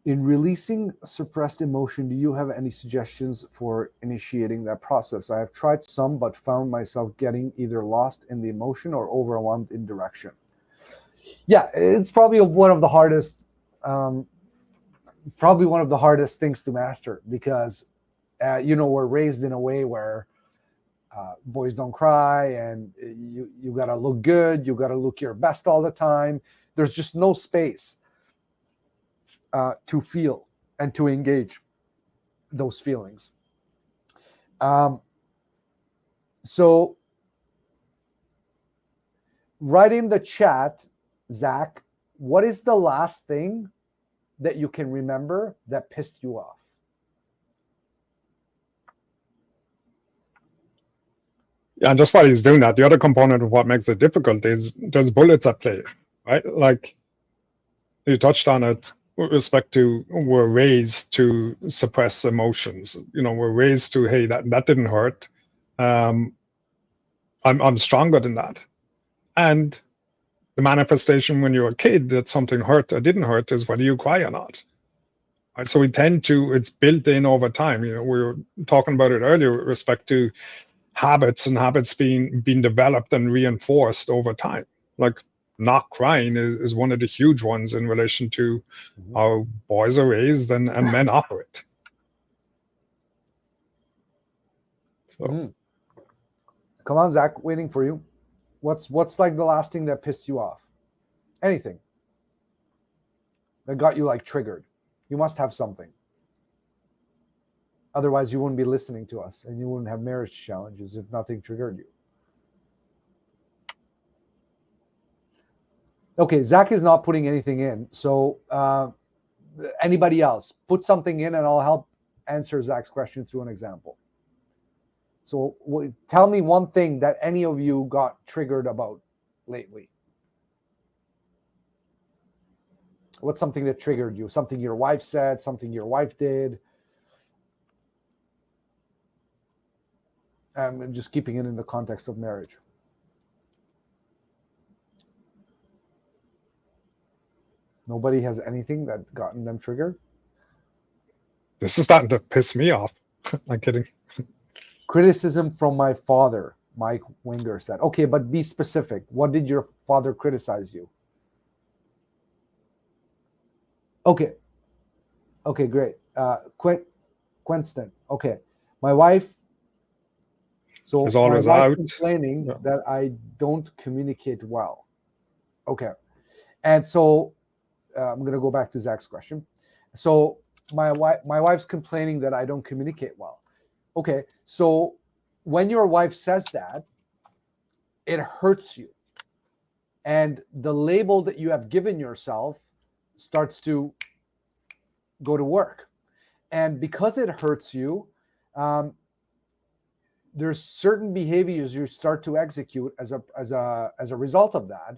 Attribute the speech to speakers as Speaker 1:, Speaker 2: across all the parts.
Speaker 1: In releasing suppressed emotion, do you have any suggestions for initiating that process? I have tried some, but found myself getting either lost in the emotion or overwhelmed in direction. Yeah, it's um, probably one of the hardest things to master because, we're raised in a way where boys don't cry, and you gotta look good, you gotta look your best all the time. There's just no space to feel and to engage those feelings. Um, so, write in the chat, Zach, what is the last thing that you can remember that pissed you off?
Speaker 2: Yeah, and just while he's doing that, the other component of what makes it difficult is there's bullets at play, right? Like you touched on it with respect to we're raised to suppress emotions. We're raised to, hey, that didn't hurt. Um, I'm stronger than that. And the manifestation when you're a kid that something hurt or didn't hurt is whether you cry or not. Right? So we tend to, it's built in over time. We were talking about it earlier with respect to habits and habits being developed and reinforced over time. Like not crying is one of the huge ones in relation to how boys are raised and men operate. So
Speaker 1: Mm. Come on, Zach, waiting for you. What's like the last thing that pissed you off? Anything that got you like triggered. You must have something. Otherwise, you wouldn't be listening to us, and you wouldn't have marriage challenges if nothing triggered you. Okay, Zach is not putting anything in. So, anybody else, put something in, and I'll help answer Zach's question through an example. So, tell me one thing that any of you got triggered about lately. What's something that triggered you? Something your wife said, something your wife did. I'm just keeping it in the context of marriage. Nobody has anything that gotten them triggered?
Speaker 2: this is starting to piss me off. I'm kidding.
Speaker 1: Criticism from my father, Mike Winger said. Okay, but be specific. What did your father criticize you? Okay. Okay, great. Quinston. Okay. My wife.
Speaker 2: Is
Speaker 1: So my
Speaker 2: always
Speaker 1: wife
Speaker 2: out.
Speaker 1: complaining
Speaker 2: Yeah.
Speaker 1: that I don't communicate well. Okay. And so I'm going to go back to Zach's question. So my wife's complaining that I don't communicate well. Okay. So when your wife says that, it hurts you. And the label that you have given yourself starts to go to work. And because it hurts you, um, there's certain behaviors you start to execute as a result of that.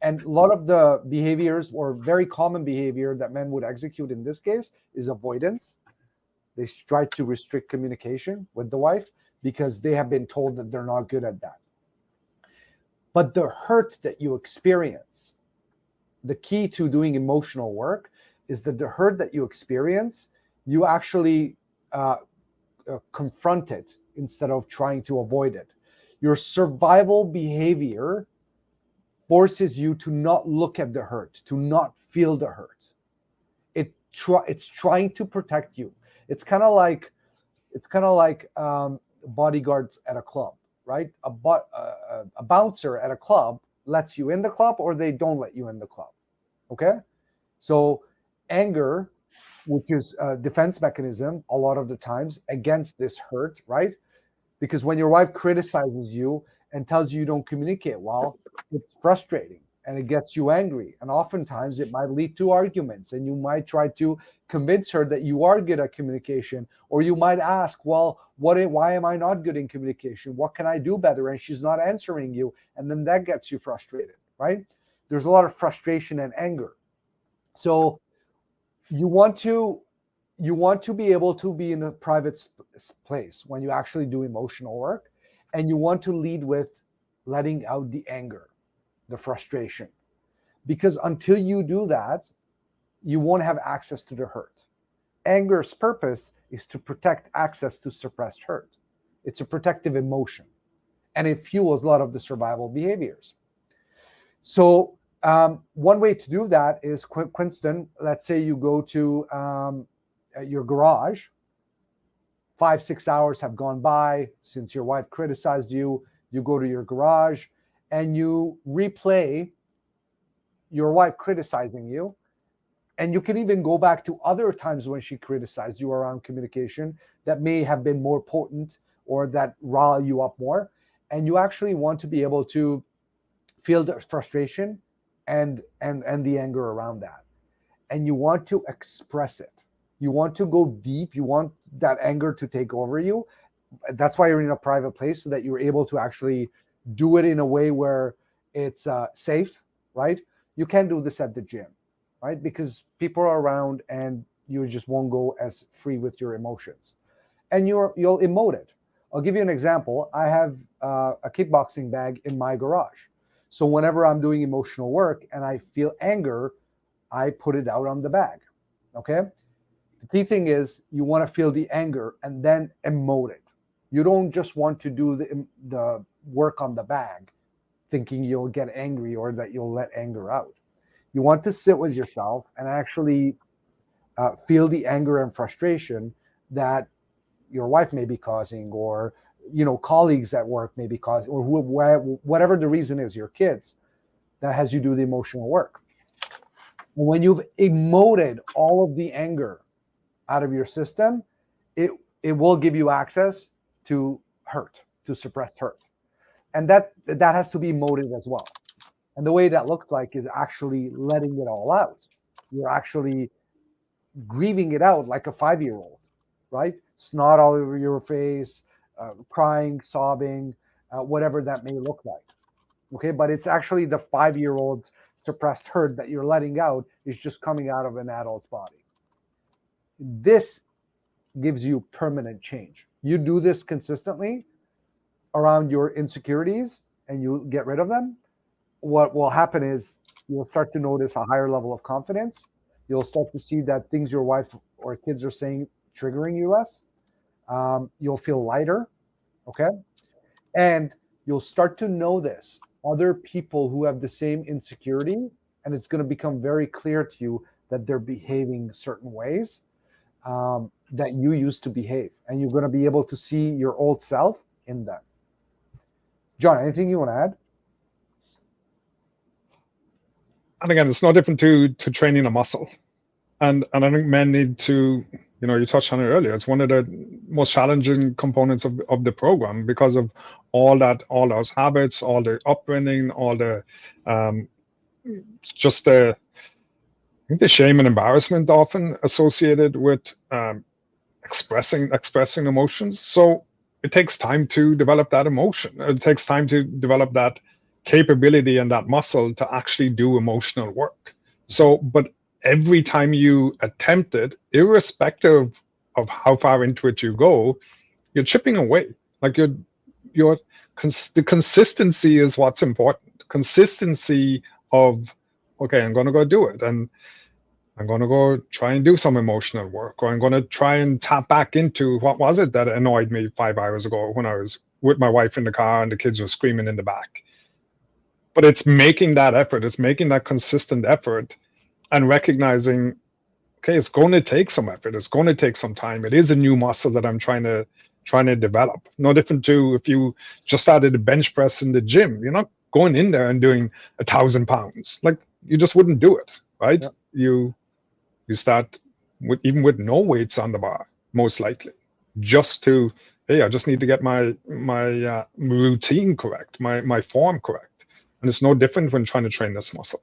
Speaker 1: And a lot of the behaviors, or very common behavior that men would execute in this case, is avoidance. They try to restrict communication with the wife because they have been told that they're not good at that. But the hurt that you experience, the key to doing emotional work is that the hurt that you experience, you actually confront it instead of trying to avoid it. Your survival behavior forces you to not look at the hurt, to not feel the hurt. It's trying to protect you. It's kind of like bodyguards at a club, right? A bouncer at a club lets you in the club, or they don't let you in the club. Okay, so anger, which is a defense mechanism a lot of the times against this hurt, right? Because when your wife criticizes you and tells you don't communicate well, it's frustrating and it gets you angry. And oftentimes it might lead to arguments, and you might try to convince her that you are good at communication, or you might ask, well, why am I not good in communication? What can I do better? And she's not answering you. And then that gets you frustrated, right? There's a lot of frustration and anger. So you want to be able to be in a private place when you actually do emotional work, and you want to lead with letting out the anger, the frustration, because until you do that, you won't have access to the hurt. Anger's purpose is to protect access to suppressed hurt. It's a protective emotion, and it fuels a lot of the survival behaviors. So one way to do that is, Quinston, let's say you go to your garage. 5-6 hours have gone by since your wife criticized you. You go to your garage and you replay your wife criticizing you. And you can even go back to other times when she criticized you around communication that may have been more potent or that rile you up more. And you actually want to be able to feel the frustration and the anger around that. And you want to express it. You want to go deep. You want that anger to take over you. That's why you're in a private place, so that you're able to actually do it in a way where it's safe, right? You can't do this at the gym, right? Because people are around and you just won't go as free with your emotions. And you'll emote it. I'll give you an example. I have a kickboxing bag in my garage. So whenever I'm doing emotional work and I feel anger, I put it out on the bag, okay? The key thing is you want to feel the anger and then emote it. You don't just want to do the work on the bag thinking you'll get angry or that you'll let anger out. You want to sit with yourself and actually feel the anger and frustration that your wife may be causing, or colleagues at work may be causing, or whatever the reason is, your kids, that has you do the emotional work. And when you've emoted all of the anger out of your system, it will give you access to hurt, to suppressed hurt. And that has to be emoted as well. And the way that looks like is actually letting it all out. You're actually grieving it out like a 5-year-old, right? Snot all over your face, crying, sobbing, whatever that may look like. Okay, but it's actually the 5-year-old's suppressed hurt that you're letting out is just coming out of an adult's body. This gives you permanent change. You do this consistently around your insecurities and you get rid of them. What will happen is you'll start to notice a higher level of confidence. You'll start to see that things your wife or kids are saying triggering you less. You'll feel lighter, okay? And you'll start to notice other people who have the same insecurity, and it's going to become very clear to you that they're behaving certain ways that you used to behave, and you're going to be able to see your old self in them. John, anything you want to add?
Speaker 2: And again, it's no different to training a muscle. And I think men need to, you touched on it earlier. It's one of the most challenging components of the program because of all those habits, all the upbringing, all the I think the shame and embarrassment often associated with expressing emotions. So it takes time to develop that emotion. It takes time to develop that capability and that muscle to actually do emotional work. So, but every time you attempt it, irrespective of how far into it you go, you're chipping away. Like the consistency is what's important. Consistency of, okay, I'm going to go do it, and I'm going to go try and do some emotional work, or I'm going to try and tap back into what was it that annoyed me 5 hours ago when I was with my wife in the car and the kids were screaming in the back. But it's making that effort. It's making that consistent effort and recognizing, okay, it's going to take some effort. It's going to take some time. It is a new muscle that I'm trying to develop. No different to if you just started a bench press in the gym. You're not going in there and doing 1,000 pounds. Like, you just wouldn't do it, right? Yeah. You start even with no weights on the bar, most likely, just to, hey, I just need to get my routine correct, my form correct. And it's no different when trying to train this muscle.